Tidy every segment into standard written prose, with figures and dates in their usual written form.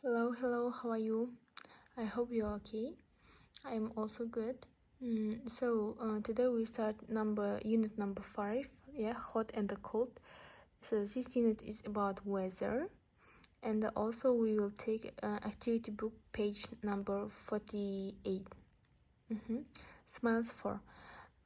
Hello, how are you? I hope you're okay. I'm also good. Today we start unit number 5, hot and the cold. So this unit is about weather, and also we will take activity book page number 48. Smiles for.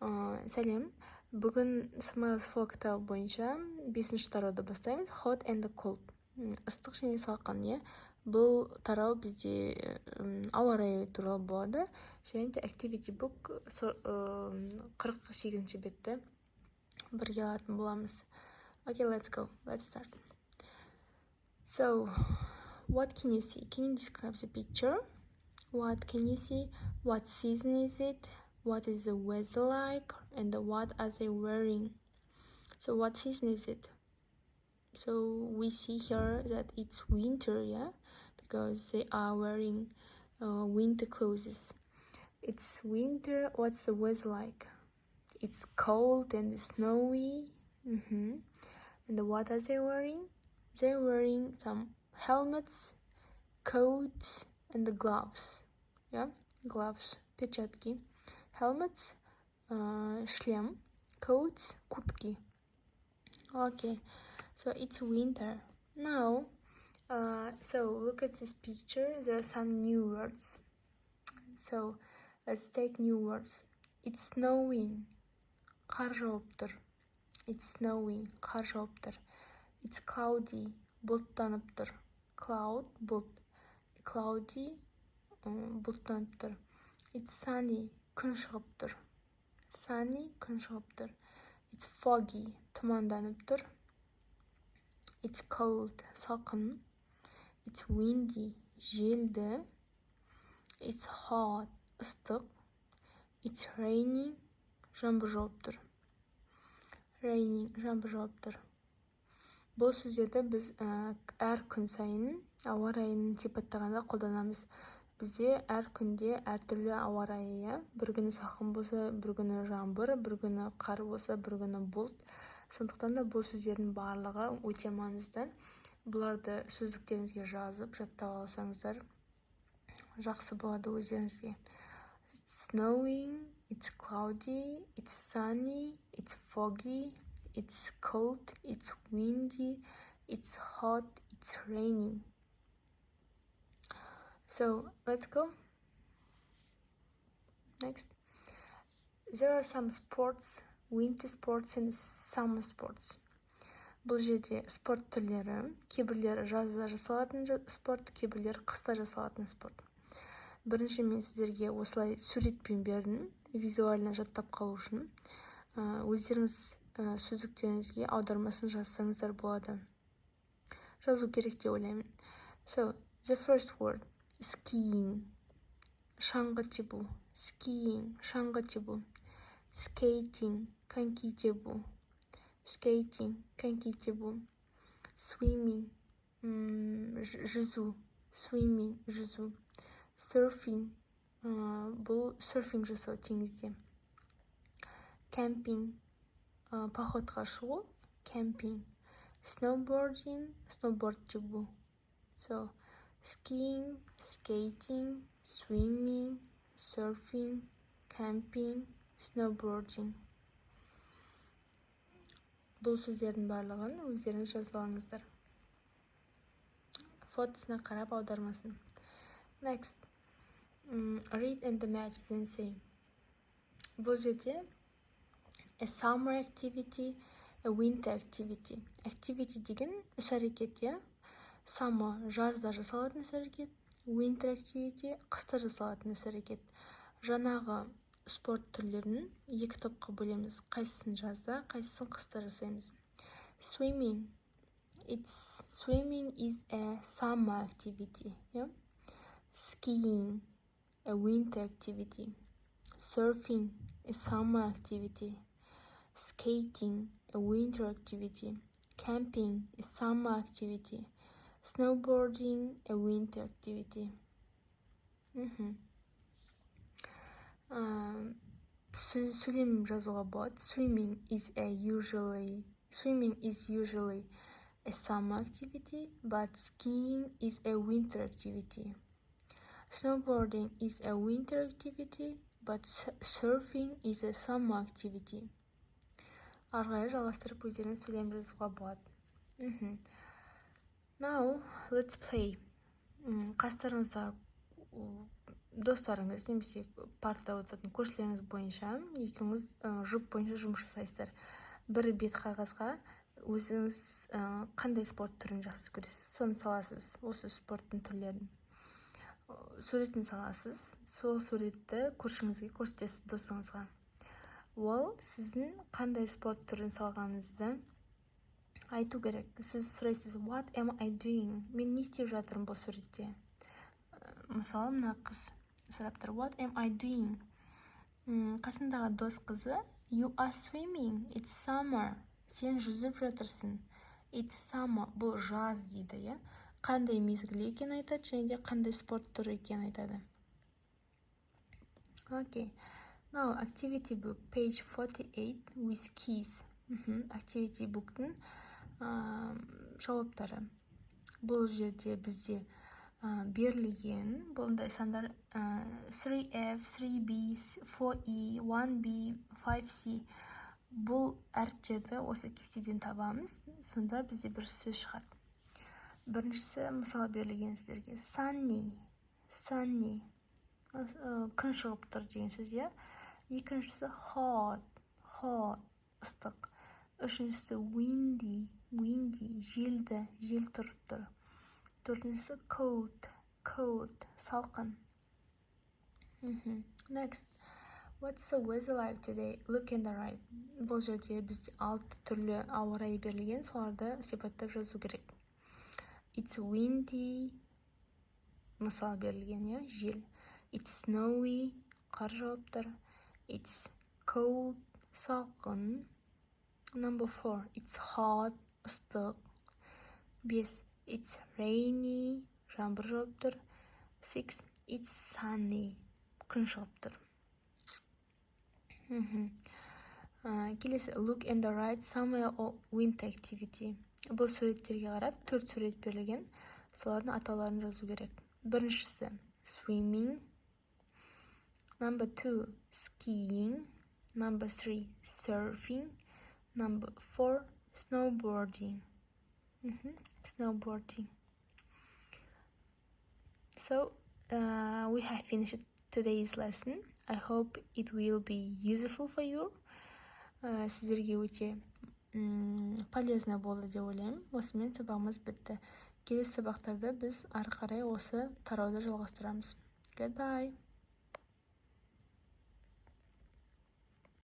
Сәлем. Бүгін Smiles for кітабы бойынша 5-ші тарауды бастаймыз. Hot and the cold. Ыстық және салқын, Бұл тарау бізде ауа райы туралы болады. Және де activity book 48-ші бетті бірге алатын боламыз. Okay, let's go. Let's start. So, what can you see? Can you describe the picture? What can you see? What season is it? What is the weather like? And what are they wearing? So, what season is it? So, we see here that it's winter, because they are wearing winter clothes. It's winter. What's the weather like? It's cold and snowy. And what are they wearing? They're wearing some helmets, coats, and the gloves. Gloves, перчатки. Helmets, шлем, coats, куртки. Okay, so it's winter. Now, so look at this picture. There are some new words. So let's take new words. It's snowing. Қар жауып тұр. It's snowing. Қар жауып тұр. It's cloudy. Бұлттанып тұр. Cloud, бұлт. Cloudy, бұлттанып тұр. It's sunny. Күн шығып тұр. Sunny, күн шығып тұр. It's foggy. Тұманданып тұр. It's cold. Салқын. It's windy. Желді. It's hot. Ыстық. It's raining. Жаңбыр жауып тұр. Raining. Жаңбыр жауып тұр. Бұл сөздерді біз әр күн сайын ауа райын сипаттағанда қолданамыз. Бізде әр күнде әртүрлі ауа райы, бір күні салқын болса, бір күні жаңбыр, бір күні қар болса, бір күні бұлт. Сондықтан да бұл сөздердің барлығы өте маңызды. Бұларды сөздіктеріңізге жазып, жаттап алсаңыздар жақсы болады өздеріңізге. It's snowing, it's cloudy, it's sunny, it's foggy, it's cold, it's windy, it's hot, it's raining. So, let's go. Next. There are some sports, winter sports and summer sports. Бұл жерде спорт түрлері, кейбірлері жазда жасалатын спорт, кейбірлері қыста жасалатын спорт. Бірінші мен сіздерге осылай суретпен бердім, визуально жаттап қалу үшін. Өздеріңіз сөздіктеріңізге аудармасын жазсаңыздар болады. Жазу керек деп ойлаймын. So, the first word. Skiing, шаңғы тебу. Skiing, шаңғы тебу. Skating, коньки тебу. Skating, коньки тебу. Swimming, жүзу. Swimming, жүзу. Surfing, бұл surfing жасау теңізде. Camping, походқа шығу. Camping. Snowboarding, snowboard тебу. So, skiing, skating, swimming, surfing, camping, snowboarding. Бұл сөздердің барлығын өздеріңіз жазып алыңыздар. Фотосына қарап аудармасын. Next. Read and match then say. Бұл жерде a summer activity, a winter activity. Activity деген іс-әрекет, Summer жазда жасалатын іс-әрекет, winter activity қыста жасалатын іс-әрекет. Жаңағы спорт түрлерін екі топқа бөлеміз. Қайсысын жазда, қайсысын қыста жасаймыз. Swimming. Swimming is a summer activity. Skiing, a winter activity. Surfing, a summer activity. Skating, a winter activity. Camping, a summer activity. Snowboarding, a winter activity. Сөйлем жазуға болады. Swimming is usually a summer activity, but skiing is a winter activity. Snowboarding is a winter activity, but surfing is a summer activity. Ары қарай жалғастырып өздеріңіз сөйлем жазуға болады. Now, let's play. Қастарыңызға достарыңыз немесе партада отыратын көршілеріңіз бойынша екеуіңіз жұп бойынша жұмыс жасайсыздар. Бір бет қағазға өзіңіз қандай спорт түрін жақсы көресіз, соны саласыз. Осы спорттың түрлерін суретін саласыз. Сол суретті көршіңізге көрсетесіз, досыңызға. Ол сіздің қандай спорт түрін салғаныңызды айту керек. Сіз сұрайсыз, what am I doing? Мен не істеп жатырмын бұл суретте? Мысалы, мына қыз сұрап тұр, what am I doing? Қасындағы дос қызы, you are swimming, it's summer. Сен жүзіп жатырсың. It's summer, бұл жаз дейді, қандай мезгіл екенін айтады, және де қандай спорт түрі екенін айтады. Okay. Now, activity book, page 48 with keys. Activity book'тың жауаптары. Бұл жерде бізде берілген, бұлындай сандар 3F, 3B, 4E, 1B, 5C. Бұл әріптерді осы кестеден табамыз, сонда бізде бір сөз шығады. Біріншісі, мысалы берілген сіздерге, sunny, күн шығып тұр деген сөз, Екіншісі hot, ыстық. Үшіншісі windy, жел тұрып тұр. Төртіншісі cold, салқын. Next, what's the weather like today? Look and write. Бұл жерде бізде 6 түрлі ауа райы берілген, соларды сипаттап жазу керек. It's windy, мысал берілген, жел. It's snowy, қар жауып тұр. It's cold, салқын. Number 4, it's hot, ыстық. 5, it's rainy, жаңбыр жауып тұр. 6, it's sunny, күн шығып тұр. Келесі, look and write summer or winter activity. Бұл суреттерге қарап, 4 сурет берілген, солардың атауларын жазу керек. Біріншісі, swimming. Number 2, skiing. Number 3, surfing. Number 4, snowboarding. Snowboarding. So, we have finished today's lesson. I hope it will be useful for you. Сіздерге өте полезно болды деп ойлаймын. Осымен сабағымыз бітті. Келесі сабақтарда біз ары қарай осы тарауды жалғастырамыз. Goodbye.